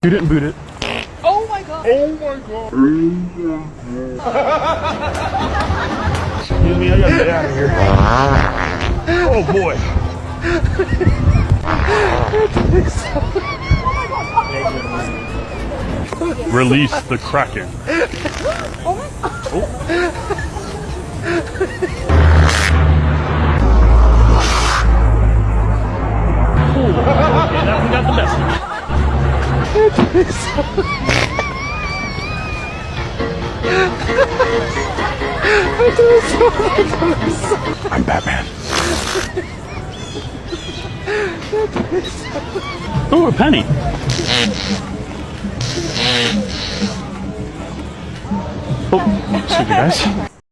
You didn't boot it. Oh my god. Oh my god. Excuse me, I gotta get out of here. Oh boy. Release the Kraken. Oh. Okay, that one got the message. I'm Batman. Oh, a penny. Oh, excuse me, guys.